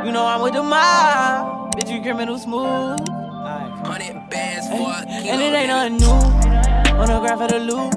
You know I'm with the mob. Bitch, you criminal smooth. Hundred bands for a kilo. And it ain't nothing new. On the graph of the loop.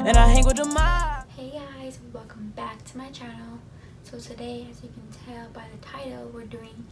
And I hang with the mob. Hey guys, welcome back to my channel. So today, as you can tell by the title, we're doing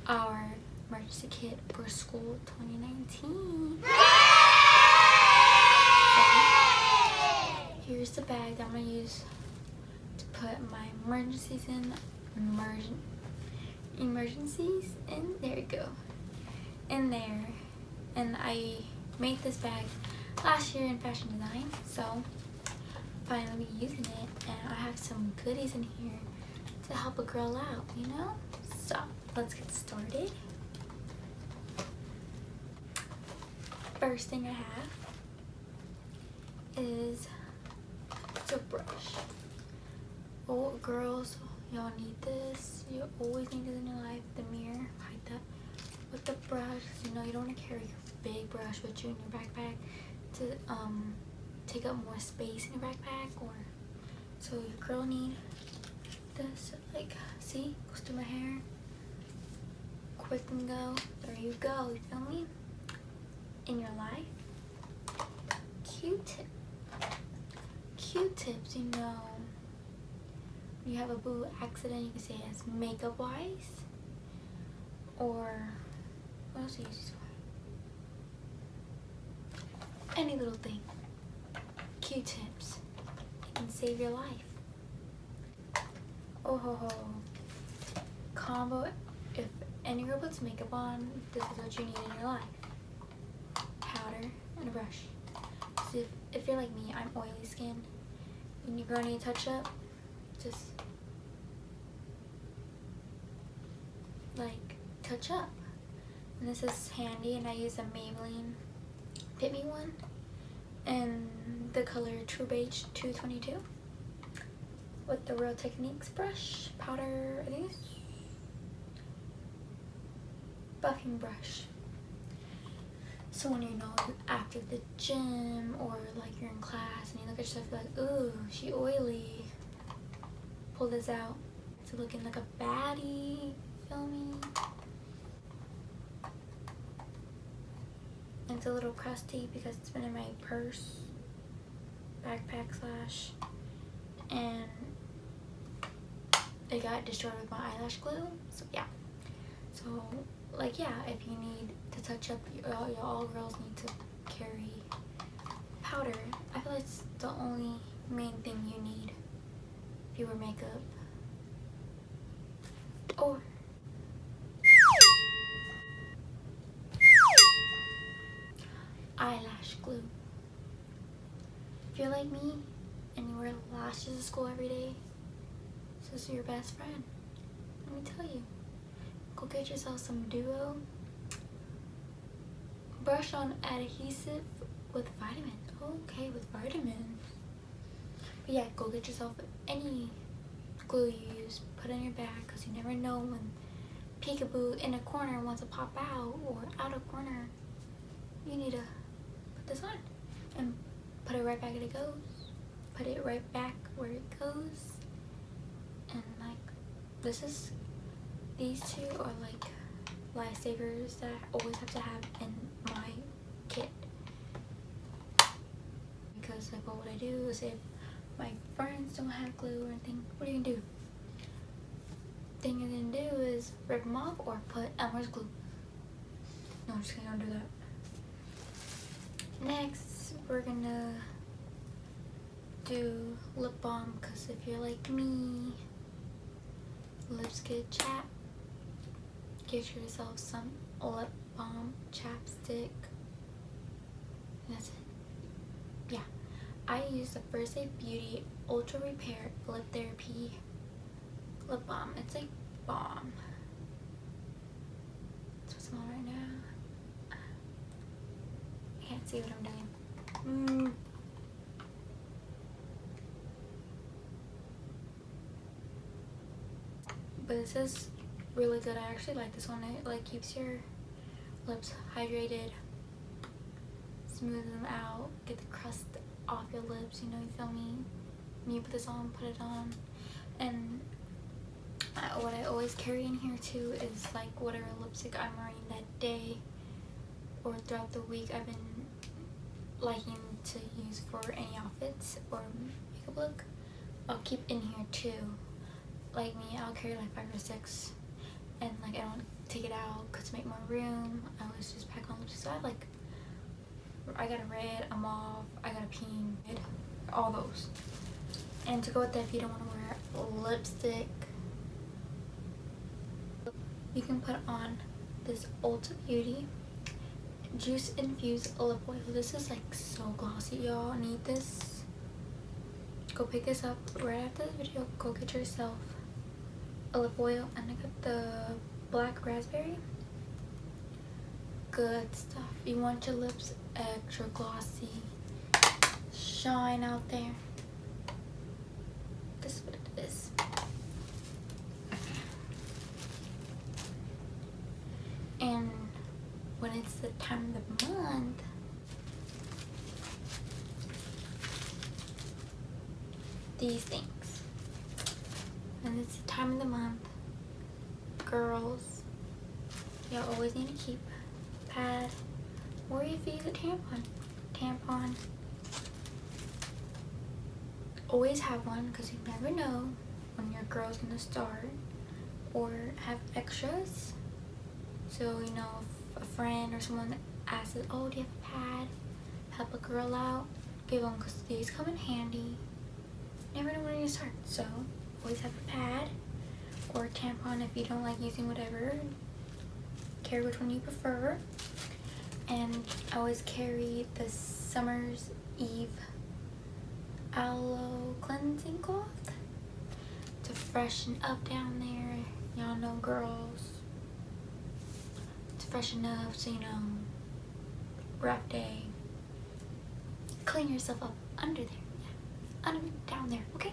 our emergency kit for school 2019. So, here's the bag that I'm gonna use to put my emergencies in. Emergencies in. There we go. In there. And I made this bag last year in fashion design, so finally be using it, and I have some goodies in here to help a girl out, you know? So let's get started. First thing I have is a brush. Oh girls, y'all need this. You always need this in your life. The mirror, hide that with the brush. You know you don't want to carry your big brush with you in your backpack to take up more space in your backpack, or so your girl need this. Like, see, goes through my hair, quick and go. There you go. You feel me? In your life, Q-tips. You know, when you have a boo accident, you can say it as makeup wise, or what else do you use for? Any little thing. Q-tips. It can save your life. Oh ho ho. Combo. If any girl puts makeup on, this is what you need in your life. Powder and a brush. So if you're like me, I'm oily skin, and your girl need a touch up, just like touch up. And this is handy, and I use a Maybelline Fit Me one in the color True Beige 222 with the Real Techniques brush, powder, I think it's buffing brush. So when you know after the gym, or like you're in class and you look at yourself like, ooh, she oily, pull this out to looking like a baddie, feel me? It's a little crusty because it's been in my purse, backpack slash, and it got destroyed with my eyelash glue. So yeah. So like yeah, if you need to touch up, all girls need to carry powder. I feel like it's the only main thing you need if you wear makeup. Or eyelash glue. If you're like me and you wear lashes to school every day, this is your best friend. Let me tell you, go get yourself some Duo. Brush on adhesive with vitamins. Okay, with vitamins. But yeah, go get yourself any glue you use. Put it in your bag, because you never know when peekaboo in a corner wants to pop out, or out of corner. You need to put this on and put it right back where it goes. Put it right back where it goes. And like, these two are like lifesavers that I always have to have in my kit. Because like, what would I do is if my friends don't have glue or anything, what are you gonna do? Thing you're gonna do is rip them off or put Elmer's glue. No, I'm just kidding, don't do that. Next, we're gonna do lip balm, because if you're like me, lips get chapped. Get yourself some lip balm, chapstick. That's it. Yeah, I use the First Aid Beauty Ultra Repair Lip Therapy lip balm. It's like balm. That's what's on right now. I can't see what I'm doing. But this is really good. I actually like this one. It like keeps your lips hydrated, smooths them out, get the crust off your lips, you know, you feel me? When you put this on, put it on. And What I always carry in here too is like whatever lipstick I'm wearing that day or throughout the week I've been liking to use for any outfits or makeup look. I'll keep in here too. Like me, I'll carry like 5 or 6, and like I don't take it out because to make more room. I always just pack on lipstick. So I got a red, a mauve, I got a pink, all those. And to go with that, if you don't want to wear lipstick, you can put on this Ulta Beauty Juice Infused Lip Oil. This is like so glossy, y'all. Need this. Go pick this up right after the video. Go get yourself a lip oil. And I got the black raspberry. Good stuff. You want your lips extra glossy, shine out there. This is what it is. And when it's the time of the month, these things. When it's the time of the month, girls, you always need to keep a pad, or if you use a tampon. Always have one, because you never know when your girl's gonna start or have extras. So, you know, if a friend or someone asks, oh, do you have a pad? Help a girl out, give them, because these come in handy. Never know when you're gonna start. So, always have a pad or a tampon if you don't like using whatever. Carry which one you prefer. And I always carry the Summer's Eve Aloe Cleansing Cloth to freshen up down there. Y'all know girls. To freshen up, so you know, rough day. Clean yourself up under there. Yeah. Down there, okay?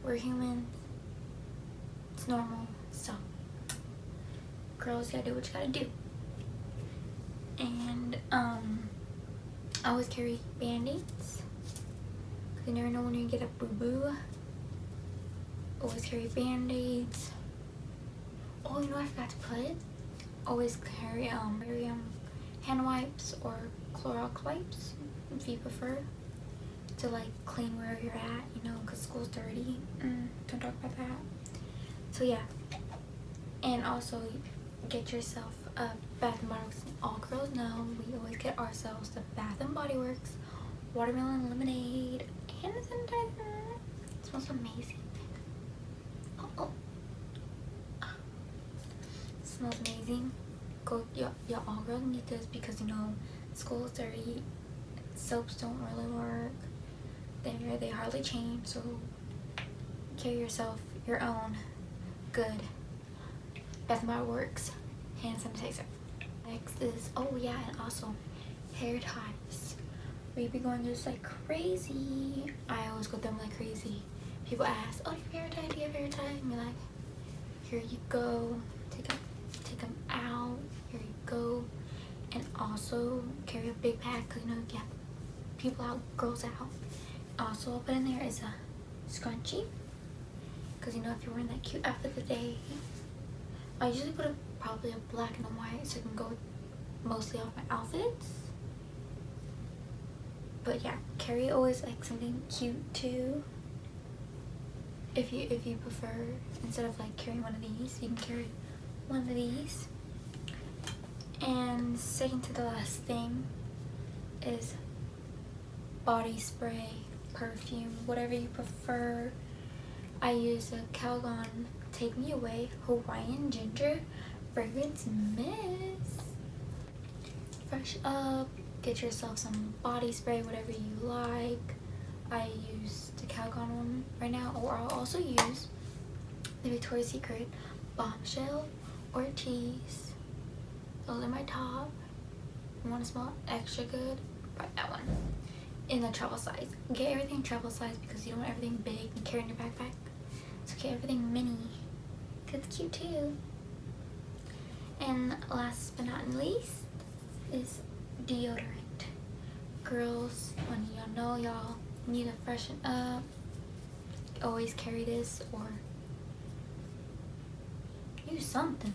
We're humans. It's normal. So, girls, you gotta do what you gotta do. And, I always carry band-aids. Because you never know when you get a boo-boo. Always carry band-aids. Oh, you know I forgot to put? Always carry hand wipes or Clorox wipes if you prefer to like clean wherever you're at, you know, because school's dirty. Don't talk about that. So yeah, and also get yourself a Bath and Body Works. All girls know we always get ourselves the Bath and Body Works watermelon lemonade hand sanitizer. It smells amazing. Oh. Smells amazing. Go, y'all all girls need this because you know school's dirty. Soaps don't really work. They hardly change. So carry yourself your own good Bath and Body Works hand sanitizer. Next is and also hair ties. We be going just like crazy. I always go them like crazy. People ask, oh, do you have hair tie? Do you have hair tie? And you're like, here you go. Take them out. Here you go. And also carry a big pack because you know you have people out, girls out. Also, I'll put in there is a scrunchie because you know if you're wearing that cute outfit of the day. I usually put probably a black and a white so it can go mostly off my outfits. But yeah, carry always like something cute too. If you prefer, instead of like carrying one of these, you can carry one of these. And second to the last thing is body spray, perfume, whatever you prefer. I use a Calgon Take Me Away Hawaiian Ginger Fragrance Mist. Fresh up, get yourself some body spray, whatever you like. I use the Calgon one right now, or I'll also use the Victoria's Secret Bombshell Ortiz. Those are my top. You want to smell extra good? Buy that one. In the travel size. Get everything travel size because you don't want everything big and carry in your backpack. So get everything mini. Because it's cute too. And last but not least is deodorant. Girls, when y'all know y'all need to freshen up, always carry this or use something.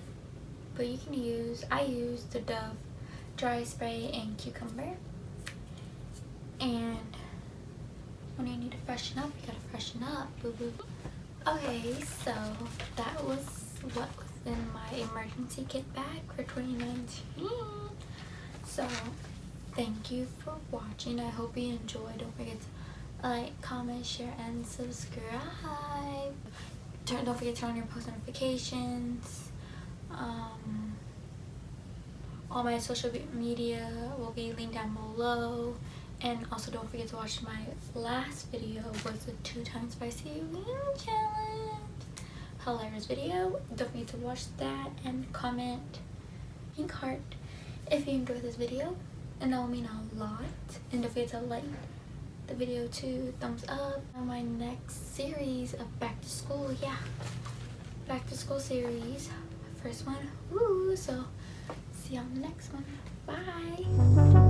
But you can use, I use the Dove dry spray and cucumber. And when you need to freshen up, you gotta freshen up, boo boo. Okay, so that was what was in my emergency kit bag for 2019. So thank you for watching. I hope you enjoyed. Don't forget to like, comment, share, and subscribe. Don't forget to turn on your post notifications. All my social media will be linked down below. And also don't forget to watch my last video, was the 2 times spicy wing challenge. Hilarious video. Don't forget to watch that and comment pink heart if you enjoyed this video. And that will mean a lot. And don't forget to like the video too, thumbs up. On my next series of back to school, yeah. Back to school series. First one, woo, so see you on the next one. Bye.